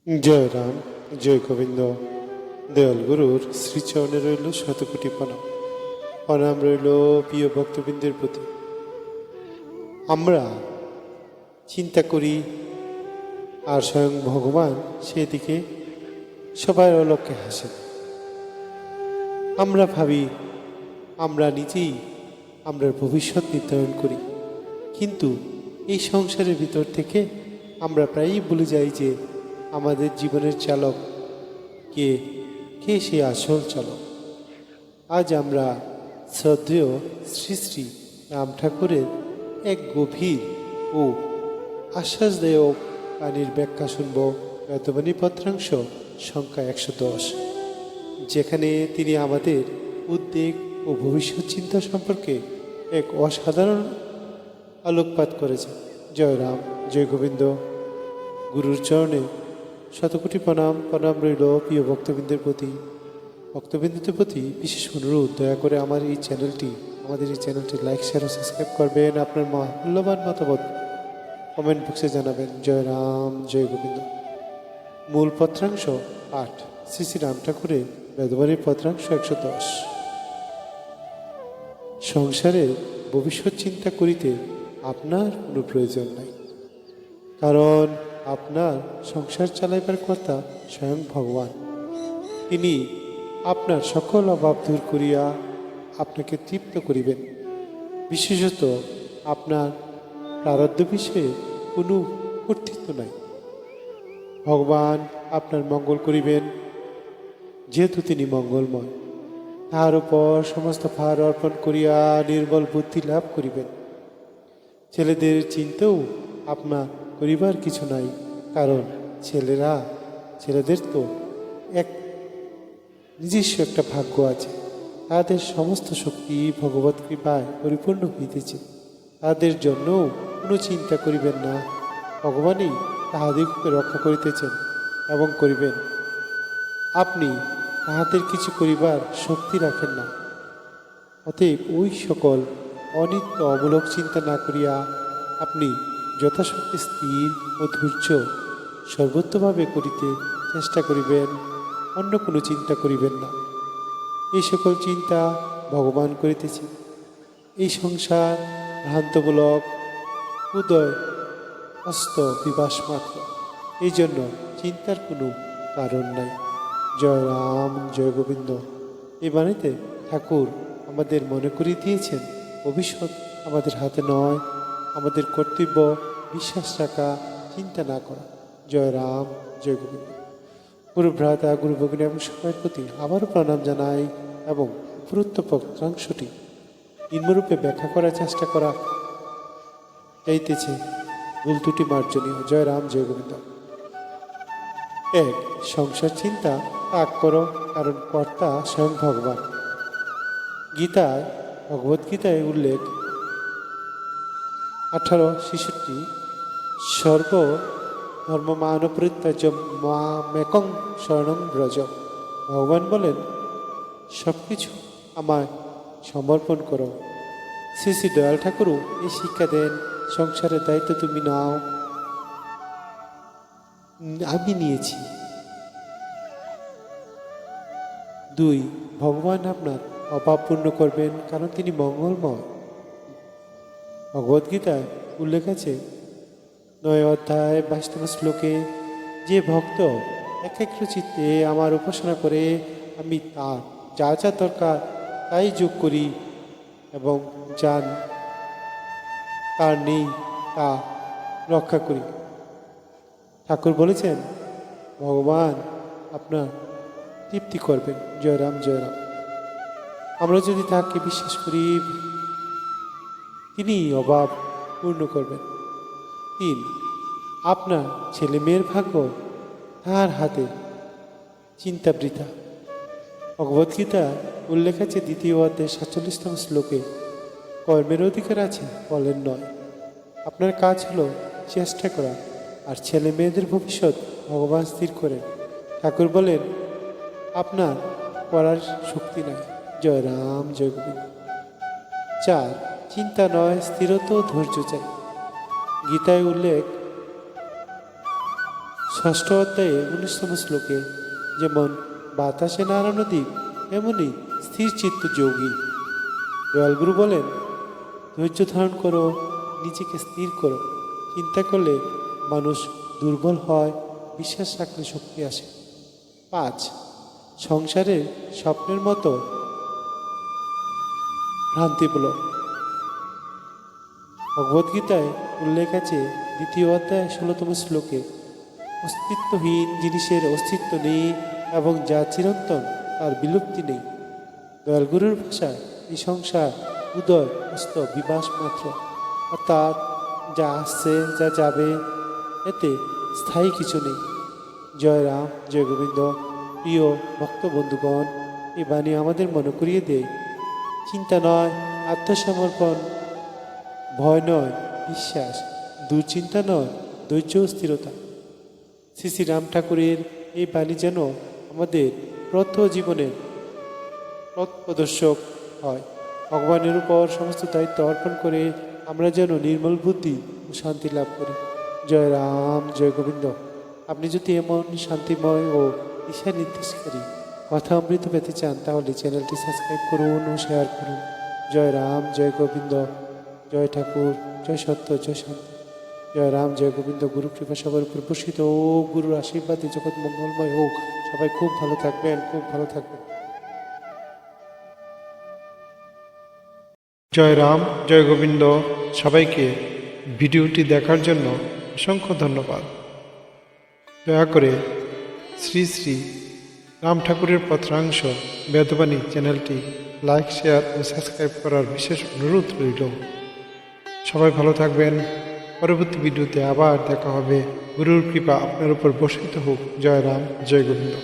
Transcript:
জয় রাম, জয় গোবিন্দ। দেওয়াল গুরুর শ্রীচরণে রইল শতকোটি প্রণাম। প্রণাম রইল প্রিয় ভক্তবৃন্দের প্রতি। আমরা চিন্তা করি আর স্বয়ং ভগবান সেদিকে সবার অলক্ষ্যে হাসেন। আমরা ভাবি আমরা নিজেই আমরা ভবিষ্যৎ নির্ধারণ করি, কিন্তু এই সংসারের ভিতর থেকে আমরা প্রায়ই ভুলে যাই যে আমাদের জীবনের চালক কে কে সে আসল চালক। আজ আমরা শ্রদ্ধেয় শ্রী শ্রী রাম ঠাকুরের এক গভীর ও আশ্বাসদায়ক বাণীর ব্যাখ্যা শুনব। বেদবাণী পত্রাংশ সংখ্যা 110, যেখানে তিনি আমাদের উদ্বেগ ও ভবিষ্যৎ চিন্তা সম্পর্কে এক অসাধারণ আলোকপাত করেছেন। জয় রাম, জয় গোবিন্দ। গুরুর চরণে শতকোটি প্রণাম। প্রণাম রইল প্রিয় ভক্তবৃন্দের প্রতি। ভক্তবৃন্দদের প্রতি বিশেষ অনুরোধ, দয়া করে আমাদের এই চ্যানেলটি লাইক, শেয়ার ও সাবস্ক্রাইব করবেন। আপনার মূল্যবান মতামত কমেন্ট বক্সে জানাবেন। জয় রাম, জয় গোবিন্দ। মূল পত্রাংশ পাঠ শ্রী শ্রী রাম ঠাকুরের বেদবাণীর পত্রাংশ 110। সংসারের ভবিষ্যৎ চিন্তা করিতে আপনার কোনো প্রয়োজন নাই, কারণ আপনার সংসার চালাইবার কর্তা স্বয়ং ভগবান। তিনি আপনার সকল অভাব দূর করিয়া আপনাকে তৃপ্ত করিবেন। বিশেষত আপনার প্রারব্ধ বিষয়ে কোনো কর্তৃত্ব নাই। ভগবান আপনার মঙ্গল করিবেন, যেহেতু তিনি মঙ্গলময়। তাহার উপর সমস্ত ভার অর্পণ করিয়া নির্মল বুদ্ধি লাভ করিবেন। ছেলেদের চিন্তাও আপনার করিবার কিছু নাই, কারণ ছেলেদের তো এক নিজস্ব একটা ভাগ্য আছে। তাদের সমস্ত শক্তি ভগবত কৃপায় পরিপূর্ণ হইতেছে। তাদের জন্য কোনো চিন্তা করিবেন না। ভগবানই তাহাদিগকে রক্ষা করিতেছেন এবং করিবেন। আপনি তাহাদের কিছু করিবার শক্তি রাখেন না। অতএব ওই সকল অনিত্য অমূলক চিন্তা না করিয়া আপনি যথাশক্তি স্থির ও ধৈর্য সর্বোত্তভাবে করিতে চেষ্টা করিবেন। অন্য কোনো চিন্তা করিবেন না। এই সকল চিন্তা ভগবান করিতেছে। এই সংসার ভ্রান্তমূলক উদয় অস্ত বিবাস মাত্র। এই জন্য চিন্তার কোনো কারণ নাই। জয় রাম, জয় গোবিন্দ। এই বাণীতে ঠাকুর আমাদের মনে করিয়ে দিয়েছেন, ভবিষ্যৎ আমাদের হাতে নয়। আমাদের কর্তব্য বিশ্বাস রাখা, চিন্তা না করা। জয় রাম, জয় গোবিন্দ। গুরু ভ্রাতা, গুরু ভগিনী এবং সবার প্রতি আবারও প্রণাম জানাই এবং উপরোক্ত পত্রাংশটি নিম্নরূপে ব্যাখ্যা করার চেষ্টা করা যাইতেছে। ভুল ত্রুটি মার্জনীয়। জয় রাম, জয় গোবিন্দ। 1. সংসার চিন্তা ত্যাগ করো, কারণ কর্তা স্বয়ং ভগবান। গীতায়, ভগবদ্গীতায় উল্লেখ 18:66, সর্ব ধর্ম মান পরিত্যাজ্য মামেকং শরণং ব্রজ। ভগবান বলেন, সব কিছু আমায় সমর্পণ করো। শ্রী শ্রী দয়াল ঠাকুরও এই শিক্ষা দেন, সংসারের দায়িত্ব তুমি নাও, আমি নিয়েছি। 2. ভগবান আপনার অভাব পূর্ণ করবেন, কারণ তিনি মঙ্গলময়। ভগবদ্গীতায় উল্লেখ আছে 9 অধ্যায় 22তম শ্লোকে, যে ভক্ত একাগ্র চিত্তে আমার উপাসনা করে, আমি তার যা যা দরকার তাই যোগ করি এবং তার নেই তা রক্ষা করি। ঠাকুর বলেছেন, ভগবান আপনার তৃপ্তি করবেন। জয় রাম, জয় রাম। আমরা যদি তাকে বিশ্বাস করি, তিনি অভাব পূর্ণ করবেন। 3. আপনার ছেলে মেয়ের ভাগ্য তাহার হাতে, চিন্তা বৃথা। ভগবদ্গীতা উল্লেখ আছে 2য় অধ্যায় 47তম শ্লোকে, কর্মের অধিকার আছে, ফলের নয়। আপনার কাজ হলো চেষ্টা করা, আর ছেলে মেয়েদের ভবিষ্যৎ ভগবান স্থির করেন। ঠাকুর বলেন, আপনার করার শক্তি নাই। জয় রাম, জয় গোবিন্দ। 4. চিন্তা নয়, স্থিরতা ও ধৈর্য চাই। গীতায় উল্লেখ ষষ্ঠ অধ্যায়ে 19তম শ্লোকে যেমন বাতাসে নাড়ানো দ্বীপ এমনই স্থির চিত্ত যোগী। দয়ালগুরু বলেন, ধৈর্য ধারণ করো, নিজেকে স্থির করো। চিন্তা করলে মানুষ দুর্বল হয়, বিশ্বাস রাখলে শক্তি আসে। 5. সংসারের স্বপ্নের মতো ভ্রান্তিমূলক। ভগবদ্গীতায় উল্লেখ আছে 2য় অধ্যায় 16তম শ্লোকে, অস্তিত্বহীন জিনিসের অস্তিত্ব নেই এবং যা চিরন্তন তার বিলুপ্তি নেই। দয়ালগুরুর ভাষায় এই সংসার উদয় অস্ত বিবাস মাত্র, অর্থাৎ যা আসছে যা যাবে, এতে স্থায়ী কিছু নেই। জয় রাম, জয় গোবিন্দ। প্রিয় ভক্ত বন্ধুগণ, এই বাণী আমাদের মনে করিয়ে দেয়, চিন্তা নয় আত্মসমর্পণ, ভয় নয় বিশ্বাস, দুশ্চিন্তা নয় ধৈর্য ও স্থিরতা। শ্রী শ্রী রাম ঠাকুরের এই বাণী যেন আমাদের প্রত্যহ জীবনের পথ প্রদর্শক হয়। ভগবানের উপর সমস্ত দায়িত্ব অর্পণ করে আমরা যেন নির্মল বুদ্ধি ও শান্তি লাভ করি। জয় রাম, জয় গোবিন্দ। আপনি যদি এমন শান্তিময় ও দিশা নির্দেশকারী কথা অমৃত পেতে চান তাহলে চ্যানেলটি সাবস্ক্রাইব করুন ও শেয়ার করুন। জয় রাম, জয় গোবিন্দ। জয় ঠাকুর, জয় সত্য, জয় শান্তি। জয় রাম, জয় গোবিন্দ। গুরু কৃপা সবার উপর বর্ষিত হোক, গুরুর আশীর্বাদে জগৎ মঙ্গলময় হোক। সবাই খুব ভালো থাকবেন, খুব ভালো থাকবেন। জয় রাম, জয় গোবিন্দ। সবাইকে ভিডিওটি দেখার জন্য অসংখ্য ধন্যবাদ। দয়া করে শ্রী শ্রী রাম ঠাকুরের পত্রাংশ বেদবাণী চ্যানেলটি লাইক, শেয়ার ও সাবস্ক্রাইব করার বিশেষ অনুরোধ রইল। সবাই ভালো থাকবেন। পরবর্তী ভিডিওতে আবার দেখা হবে। গুরুর কৃপা আপনার উপর বর্ষিত হোক। জয় রাম, জয় গোবিন্দ।